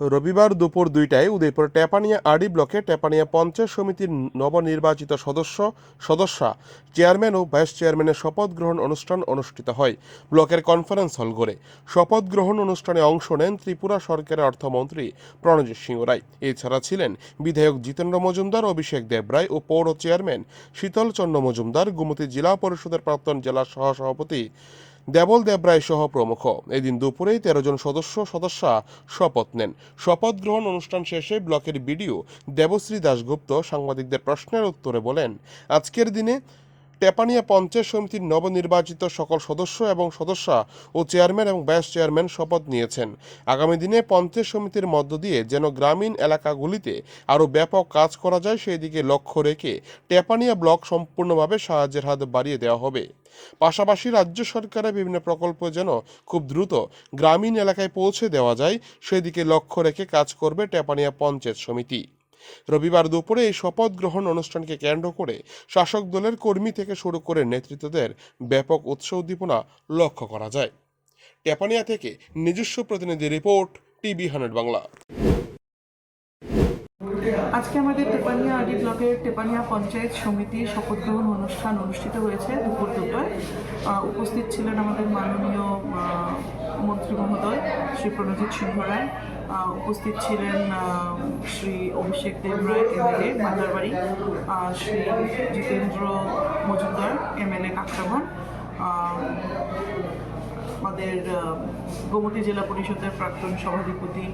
রবিবার দুপুর 2টায় উদয়পুর টেপানিয়া আরডি ব্লকে টেপানিয়া পঞ্চায়েত সমিতির নবনির্বাচিত সদস্যা চেয়ারম্যান ও ভাইস চেয়ারম্যানের শপথ গ্রহণ অনুষ্ঠান অনুষ্ঠিত হয় ব্লকের কনফারেন্স হল ঘরে। শপথ গ্রহণ অনুষ্ঠানে অংশ নেন ত্রিপুরা সরকারের অর্থমন্ত্রী প্রণজিৎ সিংহ রায়। এছাড়া ছিলেন বিধায়ক জিতেন্দ্র মজুমদার, অভিষেক দেবরায় ও পৌর চেয়ারম্যান শীতল চন্দ্র মজুমদার, গোমতী জেলা পরিষদের প্রাক্তন জেলা সহসভাপতি দেবল দেবরায় সহ প্রমুখ। এদিন দুপুরেই 13 জন সদস্যা শপথ নেন। শপথ গ্রহণ অনুষ্ঠান শেষে ব্লকের বিডিও দেবশ্রী দাশগুপ্ত সাংবাদিকদের প্রশ্নের উত্তরে বলেন, আজকের দিনে টেপানিয়া পঞ্চায়েত সমিতির নবনির্বাচিত সকল সদস্য এবং সদস্যা ও চেয়ারম্যান এবং ভাইস চেয়ারম্যান শপথ নিয়েছেন। আগামী দিনে পঞ্চায়েত সমিতির মধ্য দিয়ে যেন গ্রামীণ এলাকাগুলিতে আরও ব্যাপক কাজ করা যায় সেই দিকে লক্ষ্য রেখে টেপানিয়া ব্লক সম্পূর্ণভাবে সাহায্যের হাত বাড়িয়ে দেওয়া হবে। পাশাপাশি রাজ্য সরকারের বিভিন্ন প্রকল্প যেন খুব দ্রুত গ্রামীণ এলাকায় পৌঁছে দেওয়া যায় সেদিকে লক্ষ্য রেখে কাজ করবে টেপানিয়া পঞ্চায়েত সমিতি। রবিবার দুপুরে এই শপথ গ্রহণ অনুষ্ঠানকে কেন্দ্র করে শাসক দলের কর্মী থেকে শুরু করে নেতৃত্বদের ব্যাপক উৎসাহ উদ্দীপনা লক্ষ্য করা যায়। টেপানিয়া থেকে নিজস্ব প্রতিনিধি রিপোর্ট, টিভি 100 বাংলা। আজকে আমাদের টেপানিয়া আরডি ব্লকের টেপানিয়া পঞ্চায়েত সমিতির শপথ গ্রহণ অনুষ্ঠান অনুষ্ঠিত হয়েছে দুপুর 2টায়। উপস্থিত ছিলেন আমাদের মাননীয় মন্ত্রী মহোদয় শ্রী প্রণজিৎ সিংহ রায়, উপস্থিত ছিলেন শ্রী অভিষেক দেবরায় এমএলএ মান্দারবাড়ি, শ্রী জিতেন্দ্র মজুমদার এমএলএ কাকরাবন, আমাদের গোমতী জেলা পরিষদের প্রাক্তন সভাধিপতি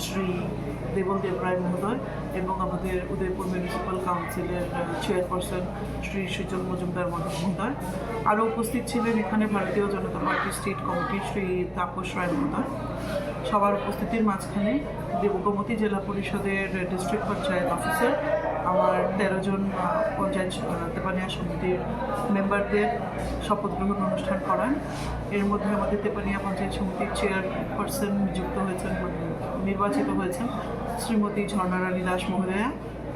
শ্রী দেবল দেবরায় মহোদয় এবং আমাদের উদয়পুর মিউনিসিপ্যাল কাউন্সিলের চেয়ারপারসন শ্রী শীতল মজুমদার মহোদয়। আরও উপস্থিত ছিলেন এখানে ভারতীয় জনতা পার্টি স্টেট কমিটির শ্রী তাপস রায় মহোদয়। সবার উপস্থিতির মাঝখানে গোমতী জেলা পরিষদের ডিস্ট্রিক্ট পঞ্চায়েত অফিসার আমার 13 জন পঞ্চায়েত তেপানিয়া সমিতির মেম্বারদের শপথ গ্রহণ অনুষ্ঠান করান। এর মধ্যে আমাদের তেপানিয়া পঞ্চায়েত সমিতির চেয়ারপারসন নির্বাচিত হয়েছেন শ্রীমতী ঝর্ণারানী দাস মহোদয়া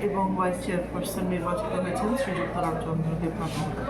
এবং ভাইস চেয়ারপারসন নির্বাচিত হয়েছেন শ্রীযুক্ত রামচন্দ্র দেবনাথ মহোদয়।